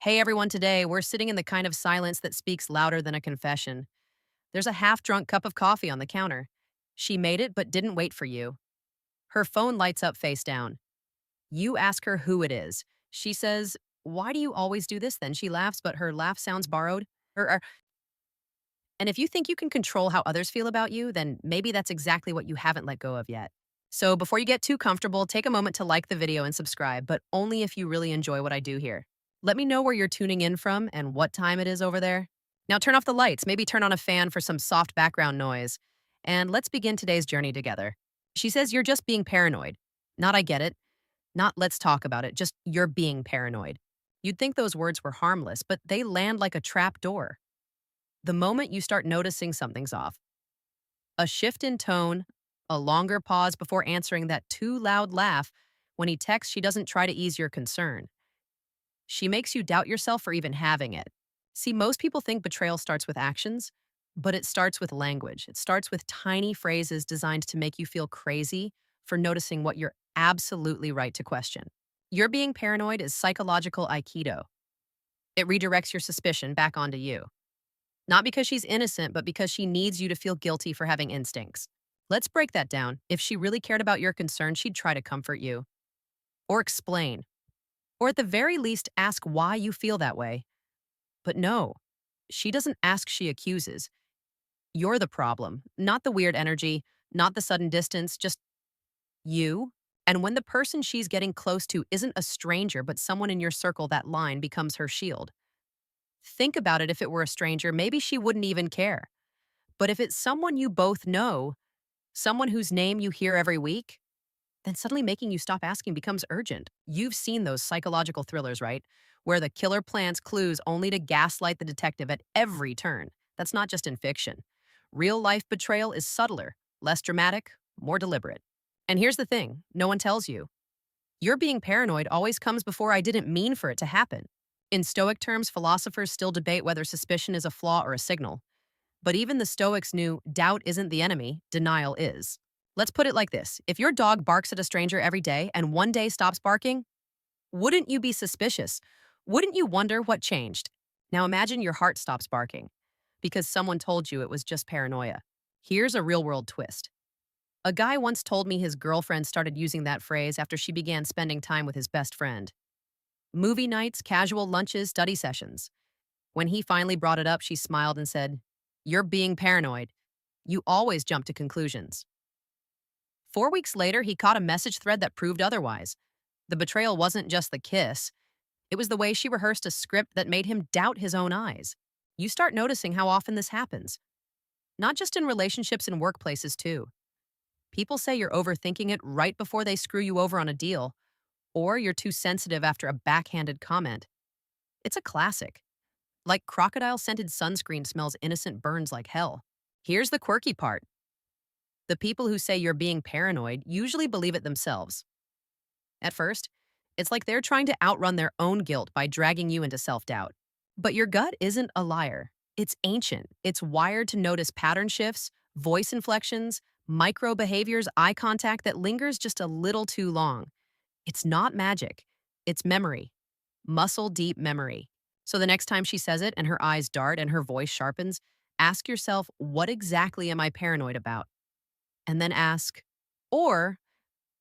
Hey everyone, today we're sitting in the kind of silence that speaks louder than a confession. There's a half drunk cup of coffee on the counter. She made it but didn't wait for you. Her phone lights up face down. You ask her who it is. She says, "Why do you always do this then?" She laughs, but her laugh sounds borrowed. And if you think you can control how others feel about you, then maybe that's exactly what you haven't let go of yet. So before you get too comfortable, take a moment to like the video and subscribe, but only if you really enjoy what I do here. Let me know where you're tuning in from and what time it is over there. Now turn off the lights, maybe turn on a fan for some soft background noise, and let's begin today's journey together. She says you're just being paranoid. Not I get it, not let's talk about it, just you're being paranoid. You'd think those words were harmless, but they land like a trap door. The moment you start noticing something's off, a shift in tone, a longer pause before answering that too loud laugh. When he texts, she doesn't try to ease your concern. She makes you doubt yourself for even having it. See, most people think betrayal starts with actions, but it starts with language. It starts with tiny phrases designed to make you feel crazy for noticing what you're absolutely right to question. Your being paranoid is psychological aikido. It redirects your suspicion back onto you. Not because she's innocent, but because she needs you to feel guilty for having instincts. Let's break that down. If she really cared about your concerns, she'd try to comfort you, or explain, or at the very least, ask why you feel that way. But no, she doesn't ask, she accuses. You're the problem, not the weird energy, not the sudden distance, just you. And when the person she's getting close to isn't a stranger, but someone in your circle, that line becomes her shield. Think about it. If it were a stranger, maybe she wouldn't even care. But if it's someone you both know, someone whose name you hear every week, then suddenly making you stop asking becomes urgent. You've seen those psychological thrillers, right? Where the killer plants clues only to gaslight the detective at every turn. That's not just in fiction. Real life betrayal is subtler, less dramatic, more deliberate. And here's the thing no one tells you. Your being paranoid always comes before I didn't mean for it to happen. In Stoic terms, philosophers still debate whether suspicion is a flaw or a signal. But even the Stoics knew doubt isn't the enemy, denial is. Let's put it like this. If your dog barks at a stranger every day and one day stops barking, wouldn't you be suspicious? Wouldn't you wonder what changed? Now imagine your heart stops barking because someone told you it was just paranoia. Here's a real world twist. A guy once told me his girlfriend started using that phrase after she began spending time with his best friend. Movie nights, casual lunches, study sessions. When he finally brought it up, she smiled and said, "You're being paranoid. You always jump to conclusions." 4 weeks later, he caught a message thread that proved otherwise. The betrayal wasn't just the kiss, it was the way she rehearsed a script that made him doubt his own eyes. You start noticing how often this happens. Not just in relationships and workplaces, too. People say you're overthinking it right before they screw you over on a deal, or you're too sensitive after a backhanded comment. It's a classic. Like crocodile scented sunscreen smells innocent burns like hell. Here's the quirky part. The people who say you're being paranoid usually believe it themselves. At first, it's like they're trying to outrun their own guilt by dragging you into self-doubt. But your gut isn't a liar. It's ancient. It's wired to notice pattern shifts, voice inflections, micro behaviors, eye contact that lingers just a little too long. It's not magic. It's memory. Muscle deep memory. So the next time she says it and her eyes dart and her voice sharpens, ask yourself, what exactly am I paranoid about? And then ask, or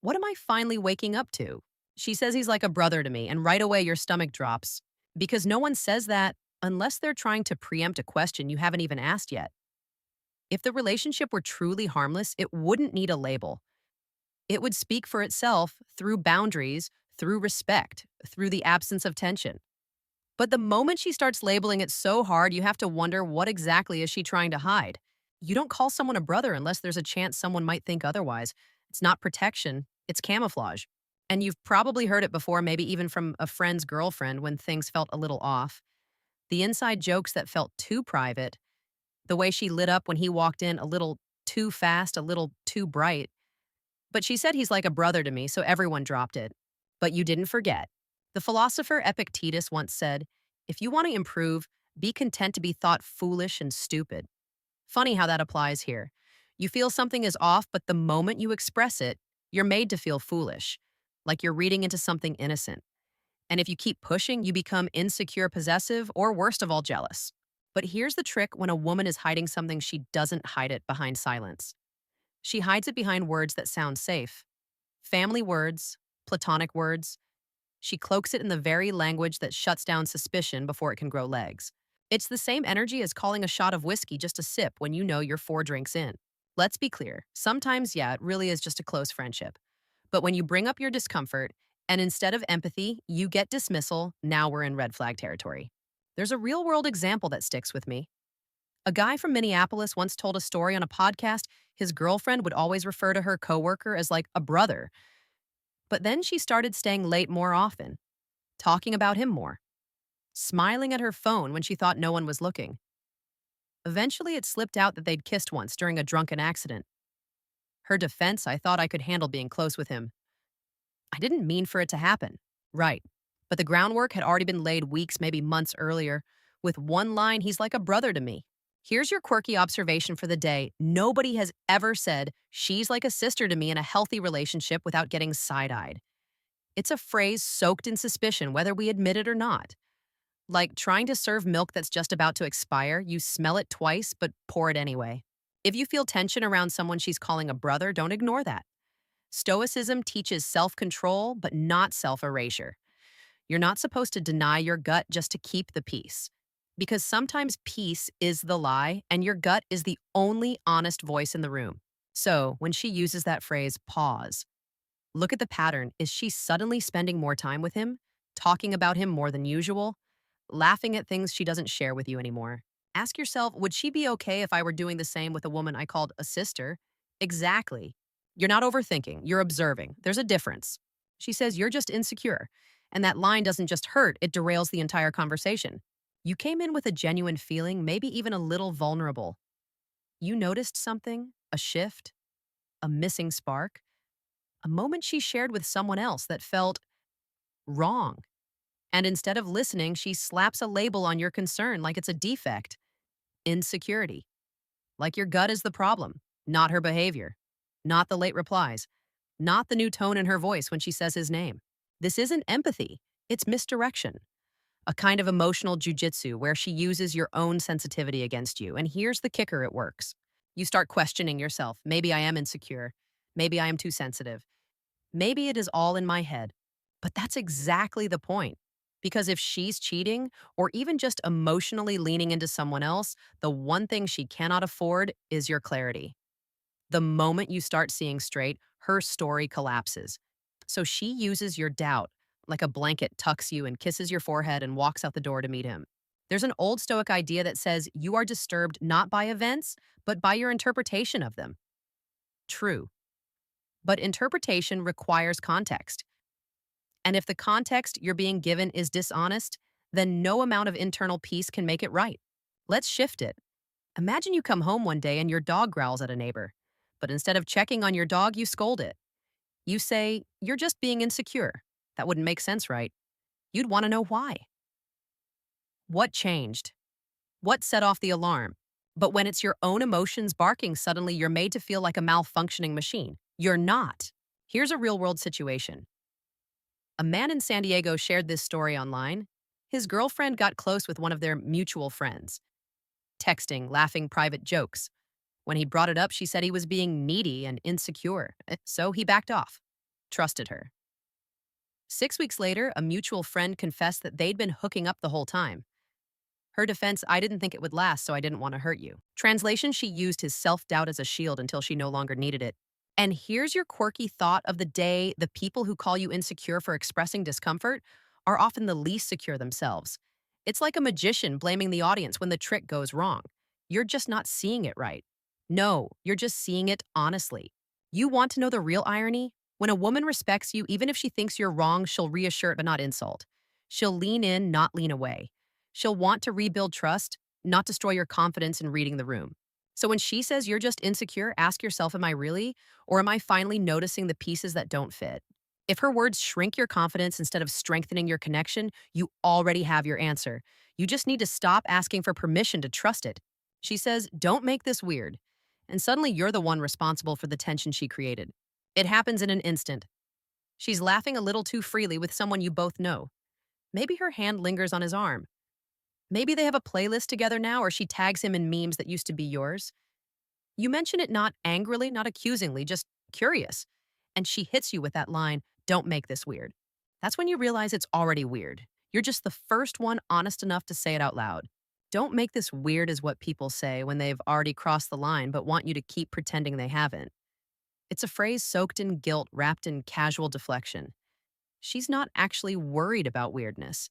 what am I finally waking up to? She says he's like a brother to me, and right away your stomach drops. Because no one says that unless they're trying to preempt a question you haven't even asked yet. If the relationship were truly harmless, it wouldn't need a label. It would speak for itself through boundaries, through respect, through the absence of tension. But the moment she starts labeling it so hard, you have to wonder, what exactly is she trying to hide? You don't call someone a brother unless there's a chance someone might think otherwise. It's not protection, it's camouflage. And you've probably heard it before, maybe even from a friend's girlfriend when things felt a little off. The inside jokes that felt too private, the way she lit up when he walked in a little too fast, a little too bright. But she said he's like a brother to me, so everyone dropped it. But you didn't forget. The philosopher Epictetus once said, if you want to improve, be content to be thought foolish and stupid. Funny how that applies here. You feel something is off, but the moment you express it, you're made to feel foolish, like you're reading into something innocent. And if you keep pushing, you become insecure, possessive, or worst of all, jealous. But here's the trick: when a woman is hiding something, she doesn't hide it behind silence. She hides it behind words that sound safe. Family words, platonic words. She cloaks it in the very language that shuts down suspicion before it can grow legs. It's the same energy as calling a shot of whiskey just a sip when you know you're 4 drinks in. Let's be clear. Sometimes, yeah, it really is just a close friendship. But when you bring up your discomfort and instead of empathy, you get dismissal, now we're in red flag territory. There's a real world example that sticks with me. A guy from Minneapolis once told a story on a podcast. His girlfriend would always refer to her coworker as like a brother. But then she started staying late more often, talking about him more, smiling at her phone when she thought no one was looking. Eventually, it slipped out that they'd kissed once during a drunken accident. Her defense: I thought I could handle being close with him. I didn't mean for it to happen. Right. But the groundwork had already been laid weeks, maybe months earlier. With one line, he's like a brother to me. Here's your quirky observation for the day. Nobody has ever said, she's like a sister to me in a healthy relationship without getting side eyed. It's a phrase soaked in suspicion, whether we admit it or not. Like trying to serve milk that's just about to expire, you smell it twice, but pour it anyway. If you feel tension around someone she's calling a brother, don't ignore that. Stoicism teaches self control, but not self erasure. You're not supposed to deny your gut just to keep the peace. Because sometimes peace is the lie, and your gut is the only honest voice in the room. So, when she uses that phrase, pause, look at the pattern. Is she suddenly spending more time with him, talking about him more than usual, laughing at things she doesn't share with you anymore? Ask yourself, would she be okay if I were doing the same with a woman I called a sister? Exactly. You're not overthinking, you're observing. There's a difference. She says you're just insecure. And that line doesn't just hurt, it derails the entire conversation. You came in with a genuine feeling, maybe even a little vulnerable. You noticed something, a shift, a missing spark, a moment she shared with someone else that felt wrong. And instead of listening, she slaps a label on your concern like it's a defect: insecurity. Like your gut is the problem, not her behavior, not the late replies, not the new tone in her voice when she says his name. This isn't empathy, it's misdirection. A kind of emotional jujitsu where she uses your own sensitivity against you. And here's the kicker: it works. You start questioning yourself. Maybe I am insecure. Maybe I am too sensitive. Maybe it is all in my head. But that's exactly the point. Because if she's cheating or even just emotionally leaning into someone else, the one thing she cannot afford is your clarity. The moment you start seeing straight, her story collapses. So she uses your doubt like a blanket, tucks you and kisses your forehead and walks out the door to meet him. There's an old Stoic idea that says you are disturbed not by events, but by your interpretation of them. True. But interpretation requires context. And if the context you're being given is dishonest, then no amount of internal peace can make it right. Let's shift it. Imagine you come home one day and your dog growls at a neighbor. But instead of checking on your dog, you scold it. You say, you're just being insecure. That wouldn't make sense, right? You'd want to know why. What changed? What set off the alarm? But when it's your own emotions barking, suddenly you're made to feel like a malfunctioning machine. You're not. Here's a real world situation. A man in San Diego shared this story online. His girlfriend got close with one of their mutual friends, texting, laughing private jokes. When he brought it up, she said he was being needy and insecure. So he backed off, trusted her. 6 weeks later, a mutual friend confessed that they'd been hooking up the whole time. Her defense: I didn't think it would last, so I didn't want to hurt you. Translation: she used his self-doubt as a shield until she no longer needed it. And here's your quirky thought of the day: the people who call you insecure for expressing discomfort are often the least secure themselves. It's like a magician blaming the audience when the trick goes wrong. You're just not seeing it right. No, you're just seeing it honestly. You want to know the real irony? When a woman respects you, even if she thinks you're wrong, she'll reassure but not insult. She'll lean in, not lean away. She'll want to rebuild trust, not destroy your confidence in reading the room. So when she says you're just insecure, ask yourself, am I really? Or am I finally noticing the pieces that don't fit? If her words shrink your confidence instead of strengthening your connection, you already have your answer. You just need to stop asking for permission to trust it. She says, don't make this weird. And suddenly you're the one responsible for the tension she created. It happens in an instant. She's laughing a little too freely with someone you both know. Maybe her hand lingers on his arm. Maybe they have a playlist together now, or she tags him in memes that used to be yours. You mention it not angrily, not accusingly, just curious. And she hits you with that line, "Don't make this weird." That's when you realize it's already weird. You're just the first one honest enough to say it out loud. "Don't make this weird" is what people say when they've already crossed the line but want you to keep pretending they haven't. It's a phrase soaked in guilt, wrapped in casual deflection. She's not actually worried about weirdness.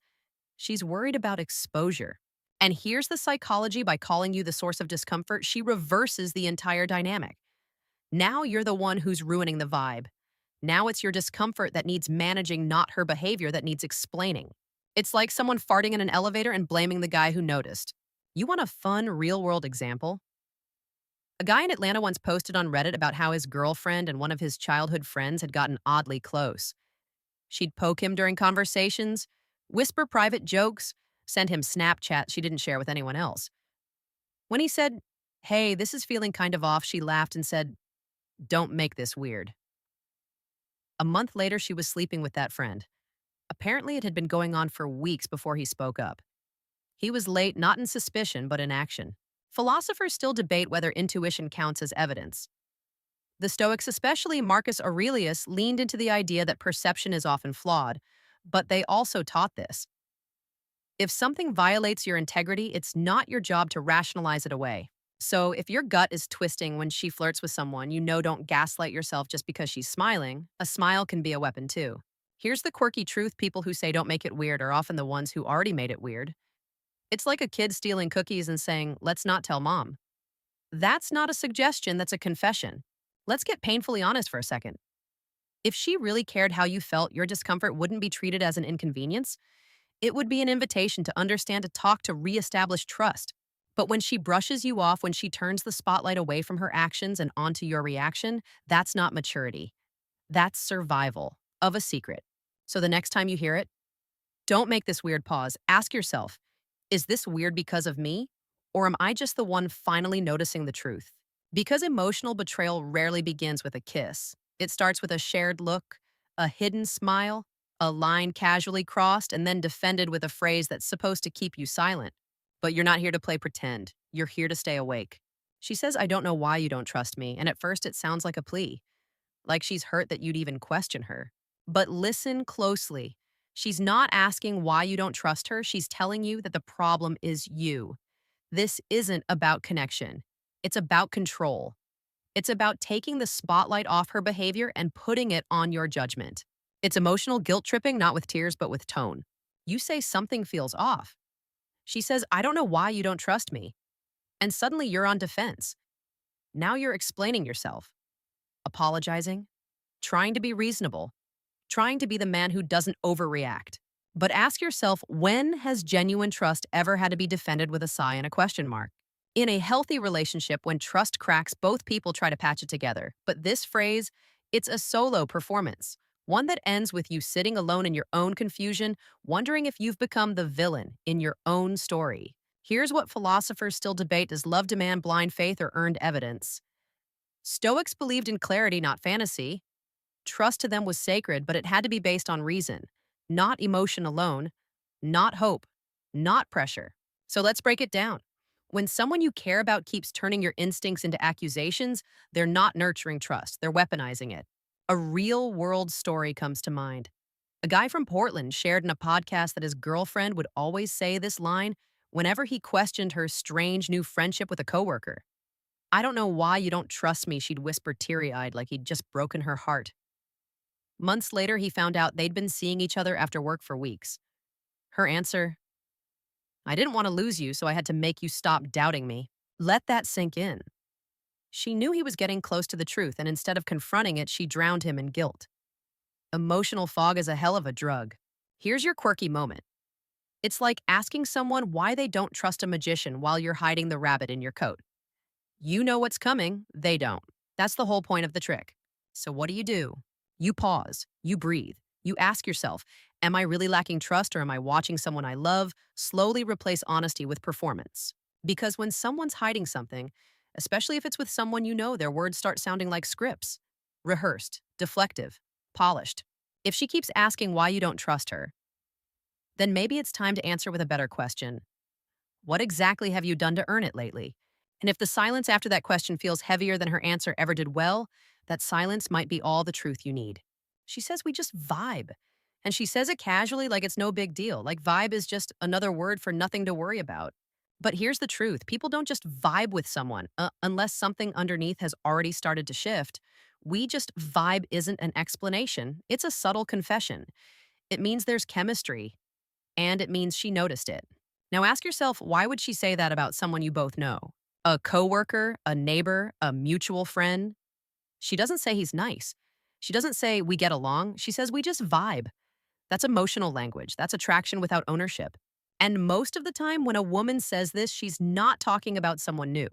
She's worried about exposure. And here's the psychology: by calling you the source of discomfort, she reverses the entire dynamic. Now you're the one who's ruining the vibe. Now it's your discomfort that needs managing, not her behavior that needs explaining. It's like someone farting in an elevator and blaming the guy who noticed. You want a fun, real world example? A guy in Atlanta once posted on Reddit about how his girlfriend and one of his childhood friends had gotten oddly close. She'd poke him during conversations, whisper private jokes, send him Snapchats she didn't share with anyone else. When he said, "Hey, this is feeling kind of off," she laughed and said, "Don't make this weird." A month later, she was sleeping with that friend. Apparently, it had been going on for weeks before he spoke up. He was late, not in suspicion, but in action. Philosophers still debate whether intuition counts as evidence. The Stoics, especially Marcus Aurelius, leaned into the idea that perception is often flawed, but they also taught this. If something violates your integrity, it's not your job to rationalize it away. So if your gut is twisting when she flirts with someone, don't gaslight yourself just because she's smiling. A smile can be a weapon too. Here's the quirky truth: people who say "don't make it weird" are often the ones who already made it weird. It's like a kid stealing cookies and saying, "Let's not tell mom." That's not a suggestion, that's a confession. Let's get painfully honest for a second. If she really cared how you felt, your discomfort wouldn't be treated as an inconvenience. It would be an invitation to understand, to talk, to reestablish trust. But when she brushes you off, when she turns the spotlight away from her actions and onto your reaction, that's not maturity. That's survival of a secret. So the next time you hear it, don't make this weird pause. Ask yourself, is this weird because of me? Or am I just the one finally noticing the truth? Because emotional betrayal rarely begins with a kiss. It starts with a shared look, a hidden smile, a line casually crossed, and then defended with a phrase that's supposed to keep you silent. But you're not here to play pretend. You're here to stay awake. She says, "I don't know why you don't trust me." And at first it sounds like a plea, like she's hurt that you'd even question her. But listen closely. She's not asking why you don't trust her. She's telling you that the problem is you. This isn't about connection. It's about control. It's about taking the spotlight off her behavior and putting it on your judgment. It's emotional guilt tripping, not with tears, but with tone. You say something feels off. She says, "I don't know why you don't trust me." And suddenly you're on defense. Now you're explaining yourself, apologizing, trying to be reasonable, trying to be the man who doesn't overreact. But ask yourself, when has genuine trust ever had to be defended with a sigh and a question mark? In a healthy relationship, when trust cracks, both people try to patch it together. But this phrase, it's a solo performance, one that ends with you sitting alone in your own confusion, wondering if you've become the villain in your own story. Here's what philosophers still debate: does love demand blind faith or earned evidence? Stoics believed in clarity, not fantasy. Trust to them was sacred, but it had to be based on reason, not emotion alone, not hope, not pressure. So let's break it down. When someone you care about keeps turning your instincts into accusations, they're not nurturing trust, they're weaponizing it. A real world story comes to mind. A guy from Portland shared in a podcast that his girlfriend would always say this line whenever he questioned her strange new friendship with a coworker. "I don't know why you don't trust me," she'd whisper teary-eyed, like he'd just broken her heart. Months later, he found out they'd been seeing each other after work for weeks. Her answer: "I didn't want to lose you, so I had to make you stop doubting me." Let that sink in. She knew he was getting close to the truth, and instead of confronting it, she drowned him in guilt. Emotional fog is a hell of a drug. Here's your quirky moment. It's like asking someone why they don't trust a magician while you're hiding the rabbit in your coat. You know what's coming, they don't. That's the whole point of the trick. So what do? You pause, you breathe, you ask yourself, am I really lacking trust, or am I watching someone I love? Slowly replace honesty with performance. Because when someone's hiding something, especially if it's with someone you know, their words start sounding like scripts: rehearsed, deflective, polished. If she keeps asking why you don't trust her, then maybe it's time to answer with a better question. What exactly have you done to earn it lately? And if the silence after that question feels heavier than her answer ever did well, that silence might be all the truth you need. She says we just vibe. And she says it casually like it's no big deal, like vibe is just another word for nothing to worry about. But here's the truth, people don't just vibe with someone unless something underneath has already started to shift. We just vibe isn't an explanation, it's a subtle confession. It means there's chemistry, and it means she noticed it. Now ask yourself, why would she say that about someone you both know? A coworker, a neighbor, a mutual friend? She doesn't say he's nice. She doesn't say we get along. She says we just vibe. That's emotional language. That's attraction without ownership. And most of the time, when a woman says this, she's not talking about someone new.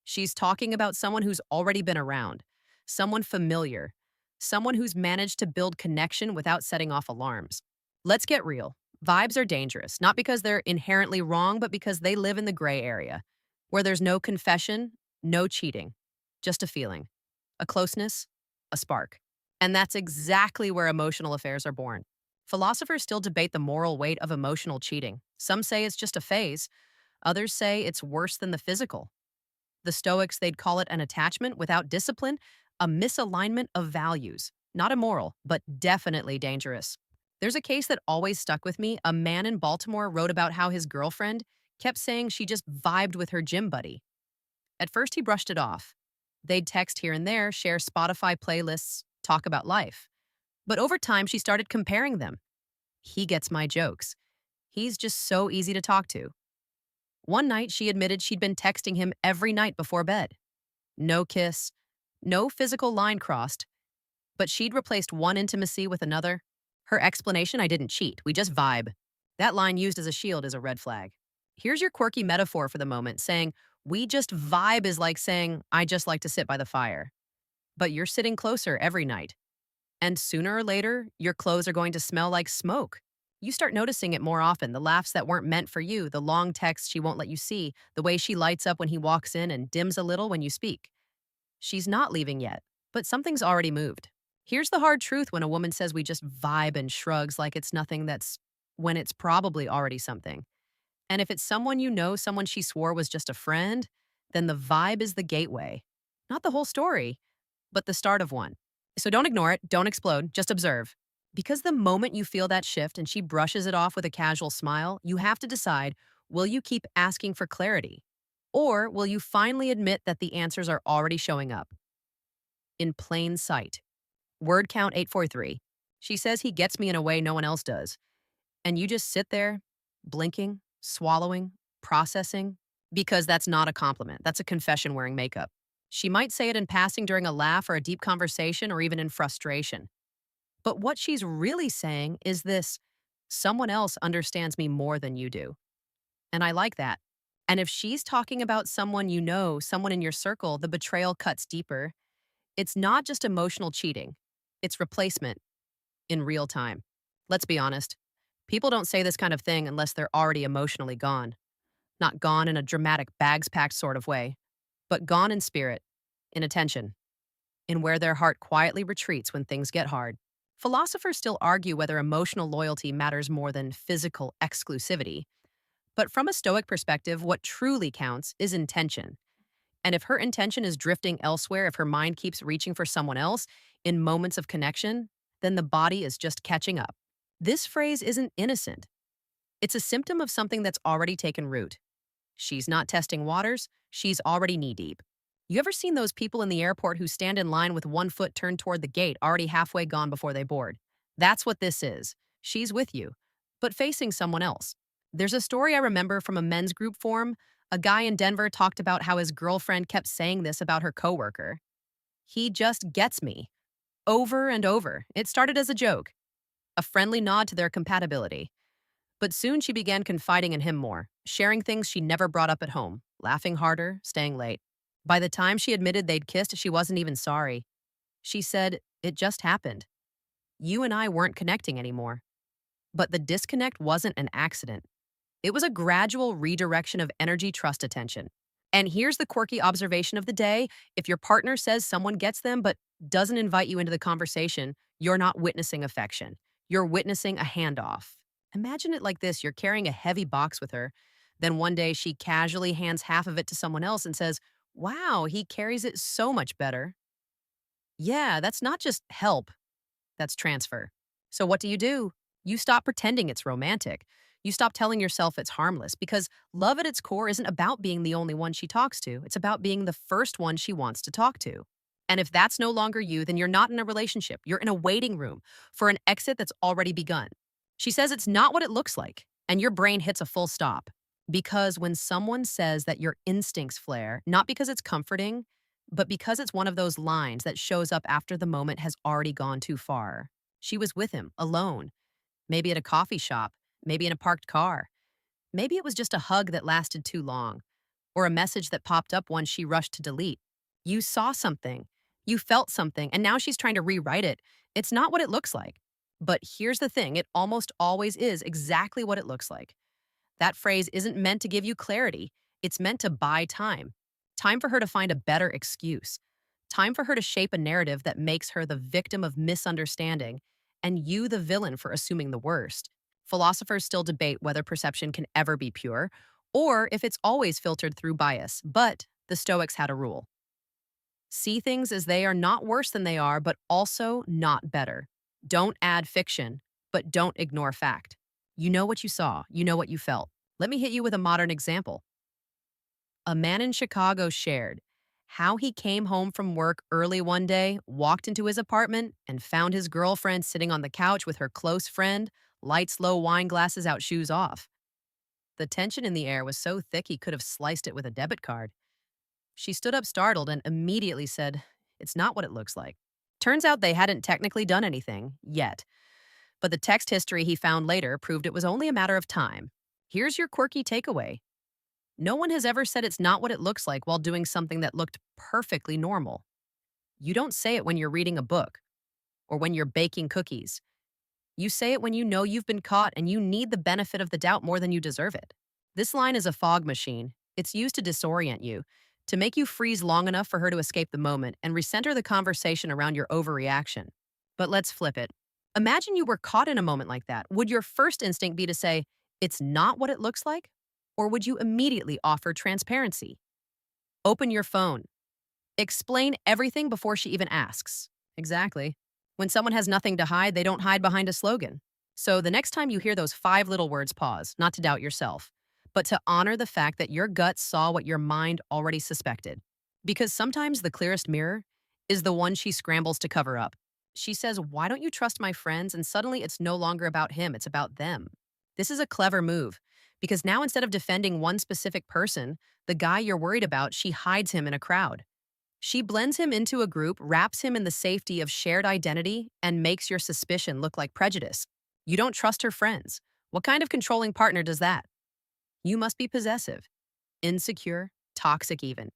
She's talking about someone who's already been around, someone familiar, someone who's managed to build connection without setting off alarms. Let's get real. Vibes are dangerous, not because they're inherently wrong, but because they live in the gray area, where there's no confession, no cheating, just a feeling, a closeness, a spark. And that's exactly where emotional affairs are born. Philosophers still debate the moral weight of emotional cheating. Some say it's just a phase, others say it's worse than the physical. The Stoics, they'd call it an attachment without discipline, a misalignment of values. Not immoral, but definitely dangerous. There's a case that always stuck with me. A man in Baltimore wrote about how his girlfriend kept saying she just vibed with her gym buddy. At first, he brushed it off. They'd text here and there, share Spotify playlists, talk about life. But over time, she started comparing them. He gets my jokes. He's just so easy to talk to. One night, she admitted she'd been texting him every night before bed. No kiss, no physical line crossed, but she'd replaced one intimacy with another. Her explanation, I didn't cheat, we just vibe. That line used as a shield is a red flag. Here's your quirky metaphor for the moment, saying, we just vibe is like saying, I just like to sit by the fire. But you're sitting closer every night. And sooner or later, your clothes are going to smell like smoke. You start noticing it more often, the laughs that weren't meant for you, the long texts she won't let you see, the way she lights up when he walks in and dims a little when you speak. She's not leaving yet, but something's already moved. Here's the hard truth when a woman says we just vibe and shrugs like it's nothing, that's when it's probably already something. And if it's someone you know, someone she swore was just a friend, then the vibe is the gateway. Not the whole story, but the start of one. So don't ignore it, don't explode, just observe. Because the moment you feel that shift and she brushes it off with a casual smile, you have to decide, will you keep asking for clarity? Or will you finally admit that the answers are already showing up? In plain sight. Word count 843. She says he gets me in a way no one else does. And you just sit there, blinking, swallowing, processing, because that's not a compliment. That's a confession wearing makeup. She might say it in passing during a laugh or a deep conversation or even in frustration. But what she's really saying is this: someone else understands me more than you do. And I like that. And if she's talking about someone you know, someone in your circle, the betrayal cuts deeper. It's not just emotional cheating, it's replacement in real time. Let's be honest. People don't say this kind of thing unless they're already emotionally gone. Not gone in a dramatic bags packed sort of way, but gone in spirit, in attention, in where their heart quietly retreats when things get hard. Philosophers still argue whether emotional loyalty matters more than physical exclusivity. But from a Stoic perspective, what truly counts is intention. And if her intention is drifting elsewhere, if her mind keeps reaching for someone else in moments of connection, then the body is just catching up. This phrase isn't innocent. It's a symptom of something that's already taken root. She's not testing waters, she's already knee-deep. You ever seen those people in the airport who stand in line with one foot turned toward the gate, already halfway gone before they board? That's what this is. She's with you, but facing someone else. There's a story I remember from a men's group forum. A guy in Denver talked about how his girlfriend kept saying this about her coworker. He just gets me. Over and over. It started as a joke, a friendly nod to their compatibility. But soon she began confiding in him more, sharing things she never brought up at home, laughing harder, staying late. By the time she admitted they'd kissed, she wasn't even sorry. She said, it just happened. You and I weren't connecting anymore. But the disconnect wasn't an accident. It was a gradual redirection of energy, trust, attention. And here's the quirky observation of the day. If your partner says someone gets them but doesn't invite you into the conversation, you're not witnessing affection. You're witnessing a handoff. Imagine it like this: you're carrying a heavy box with her. Then one day she casually hands half of it to someone else and says, "Wow, he carries it so much better." Yeah, that's not just help, that's transfer. So what do? You stop pretending it's romantic. You stop telling yourself it's harmless because love at its core isn't about being the only one she talks to. It's about being the first one she wants to talk to. And if that's no longer you, then you're not in a relationship. You're in a waiting room for an exit that's already begun. She says it's not what it looks like, and your brain hits a full stop. Because when someone says that your instincts flare, not because it's comforting, but because it's one of those lines that shows up after the moment has already gone too far. She was with him, alone, maybe at a coffee shop, maybe in a parked car. Maybe it was just a hug that lasted too long, or a message that popped up once she rushed to delete. You saw something, you felt something, and now she's trying to rewrite it. It's not what it looks like. But here's the thing: it almost always is exactly what it looks like. That phrase isn't meant to give you clarity, it's meant to buy time. Time for her to find a better excuse. Time for her to shape a narrative that makes her the victim of misunderstanding and you the villain for assuming the worst. Philosophers still debate whether perception can ever be pure or if it's always filtered through bias, but the Stoics had a rule: see things as they are, not worse than they are, but also not better. Don't add fiction, but don't ignore fact. You know what you saw, you know what you felt. Let me hit you with a modern example. A man in Chicago shared how he came home from work early one day, walked into his apartment, and found his girlfriend sitting on the couch with her close friend, lights low, wine glasses out, shoes off. The tension in the air was so thick he could have sliced it with a debit card. She stood up startled and immediately said, "It's not what it looks like." Turns out they hadn't technically done anything yet, but the text history he found later proved it was only a matter of time. Here's your quirky takeaway: no one has ever said it's not what it looks like while doing something that looked perfectly normal. You don't say it when you're reading a book or when you're baking cookies. You say it when you know you've been caught and you need the benefit of the doubt more than you deserve it. This line is a fog machine. It's used to disorient you, to make you freeze long enough for her to escape the moment and recenter the conversation around your overreaction. But let's flip it. Imagine you were caught in a moment like that. Would your first instinct be to say, "It's not what it looks like"? Or would you immediately offer transparency? Open your phone. Explain everything before she even asks. Exactly. When someone has nothing to hide, they don't hide behind a slogan. So the next time you hear those five little words, pause, not to doubt yourself, but to honor the fact that your gut saw what your mind already suspected. Because sometimes the clearest mirror is the one she scrambles to cover up. She says, "Why don't you trust my friends?" And suddenly it's no longer about him, it's about them. This is a clever move because now instead of defending one specific person, the guy you're worried about, she hides him in a crowd. She blends him into a group, wraps him in the safety of shared identity, and makes your suspicion look like prejudice. You don't trust her friends. What kind of controlling partner does that? You must be possessive, insecure, toxic even.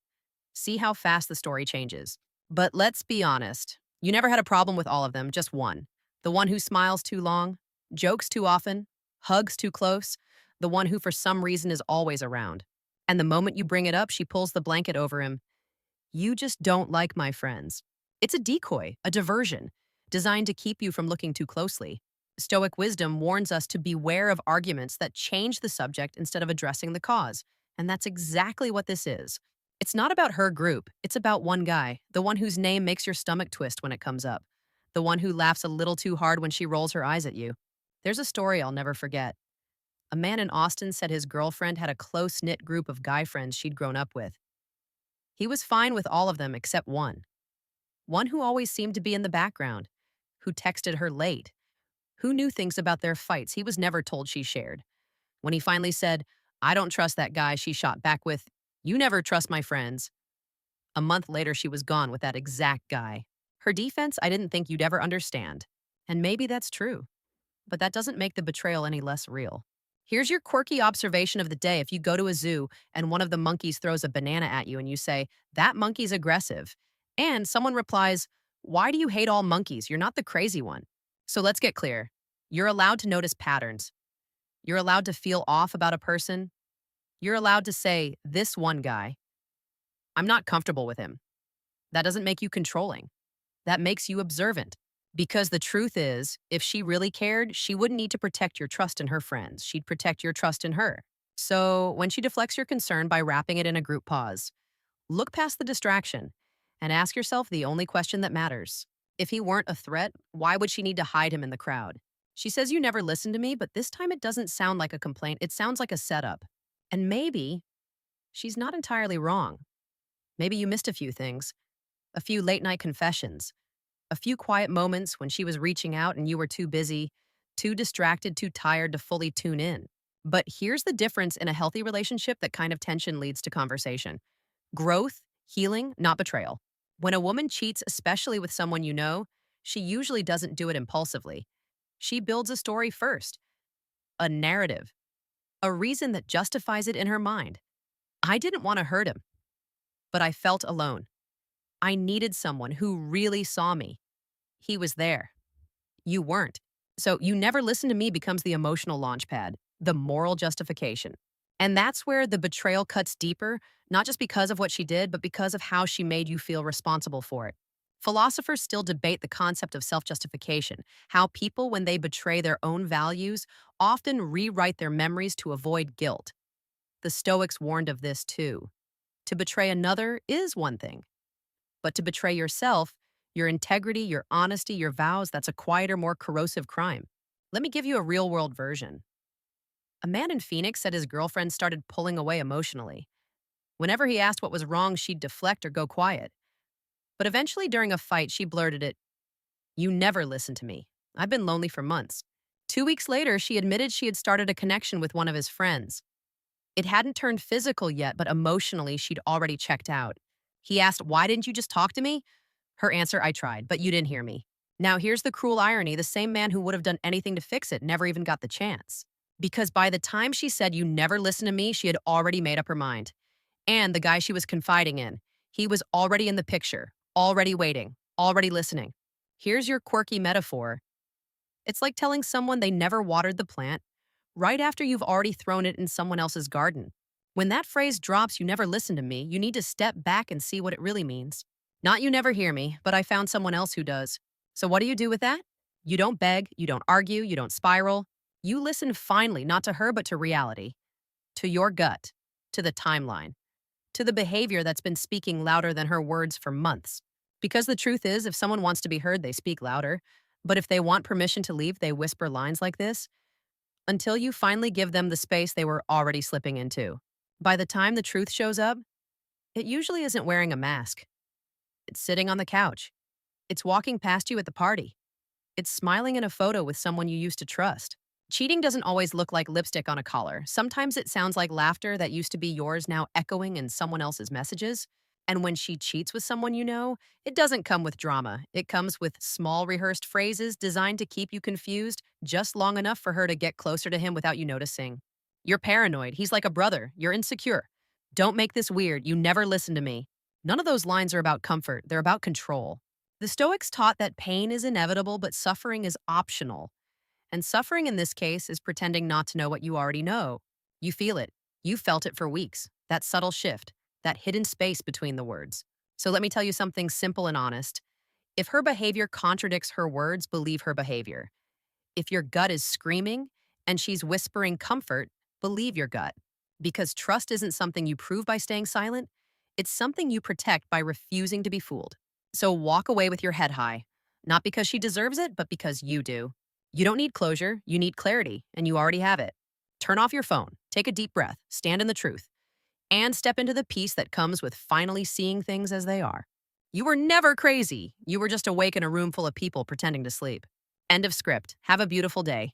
See how fast the story changes. But let's be honest. You never had a problem with all of them, just one. The one who smiles too long, jokes too often, hugs too close, the one who for some reason is always around. And the moment you bring it up, she pulls the blanket over him. You just don't like my friends. It's a decoy, a diversion, designed to keep you from looking too closely. Stoic wisdom warns us to beware of arguments that change the subject instead of addressing the cause. And that's exactly what this is. It's not about her group, it's about one guy, the one whose name makes your stomach twist when it comes up, the one who laughs a little too hard when she rolls her eyes at you. There's a story I'll never forget. A man in Austin said his girlfriend had a close-knit group of guy friends she'd grown up with. He was fine with all of them except one who always seemed to be in the background, who texted her late, who knew things about their fights he was never told she shared. When he finally said, "I don't trust that guy," she shot back with, "You never trust my friends." A month later, she was gone with that exact guy. Her defense: "I didn't think you'd ever understand." And maybe that's true, but that doesn't make the betrayal any less real. Here's your quirky observation of the day. If you go to a zoo and one of the monkeys throws a banana at you and you say, "That monkey's aggressive," and someone replies, "Why do you hate all monkeys? You're not the crazy one." So let's get clear. You're allowed to notice patterns. You're allowed to feel off about a person. You're allowed to say, "This one guy, I'm not comfortable with him." That doesn't make you controlling. That makes you observant. Because the truth is, if she really cared, she wouldn't need to protect your trust in her friends. She'd protect your trust in her. So when she deflects your concern by wrapping it in a group pause, look past the distraction and ask yourself the only question that matters. If he weren't a threat, why would she need to hide him in the crowd? She says you never listened to me, but this time it doesn't sound like a complaint. It sounds like a setup. And maybe she's not entirely wrong. Maybe you missed a few things, a few late night confessions, a few quiet moments when she was reaching out and you were too busy, too distracted, too tired to fully tune in. But here's the difference in a healthy relationship: that kind of tension leads to conversation. Growth, healing, not betrayal. When a woman cheats, especially with someone you know, she usually doesn't do it impulsively. She builds a story first, a narrative, a reason that justifies it in her mind. I didn't want to hurt him, but I felt alone. I needed someone who really saw me. He was there. You weren't. So you never listen to me becomes the emotional launch pad, the moral justification. And that's where the betrayal cuts deeper, not just because of what she did, but because of how she made you feel responsible for it. Philosophers still debate the concept of self justification, how people, when they betray their own values, often rewrite their memories to avoid guilt. The Stoics warned of this too. To betray another is one thing, but to betray yourself, your integrity, your honesty, your vows, that's a quieter, more corrosive crime. Let me give you a real world version. A man in Phoenix said his girlfriend started pulling away emotionally. Whenever he asked what was wrong, she'd deflect or go quiet. But eventually, during a fight, she blurted it, "You never listen to me. I've been lonely for months." 2 weeks later, she admitted she had started a connection with one of his friends. It hadn't turned physical yet, but emotionally, she'd already checked out. He asked, "Why didn't you just talk to me?" Her answer, "I tried, but you didn't hear me." Now, here's the cruel irony: the same man who would have done anything to fix it never even got the chance. Because by the time she said, "You never listen to me," she had already made up her mind. And the guy she was confiding in, he was already in the picture, already waiting, already listening. Here's your quirky metaphor. It's like telling someone they never watered the plant right after you've already thrown it in someone else's garden. When that phrase drops, "You never listen to me," you need to step back and see what it really means. Not "you never hear me, but I found someone else who does." So what do you do with that? You don't beg, you don't argue, you don't spiral. You listen finally, not to her, but to reality, to your gut, to the timeline, to the behavior that's been speaking louder than her words for months. Because the truth is, if someone wants to be heard, they speak louder. But if they want permission to leave, they whisper lines like this until you finally give them the space they were already slipping into. By the time the truth shows up, it usually isn't wearing a mask. It's sitting on the couch. It's walking past you at the party. It's smiling in a photo with someone you used to trust. Cheating doesn't always look like lipstick on a collar. Sometimes it sounds like laughter that used to be yours now echoing in someone else's messages. And when she cheats with someone you know, it doesn't come with drama. It comes with small rehearsed phrases designed to keep you confused just long enough for her to get closer to him without you noticing. You're paranoid. He's like a brother. You're insecure. "Don't make this weird. You never listen to me." None of those lines are about comfort. They're about control. The Stoics taught that pain is inevitable, but suffering is optional. And suffering in this case is pretending not to know what you already know. You feel it. You felt it for weeks. That subtle shift, that hidden space between the words. So let me tell you something simple and honest. If her behavior contradicts her words, believe her behavior. If your gut is screaming and she's whispering comfort, believe your gut. Because trust isn't something you prove by staying silent, it's something you protect by refusing to be fooled. So walk away with your head high, not because she deserves it, but because you do. You don't need closure, you need clarity, and you already have it. Turn off your phone, take a deep breath, stand in the truth, and step into the peace that comes with finally seeing things as they are. You were never crazy. You were just awake in a room full of people pretending to sleep. End of script. Have a beautiful day.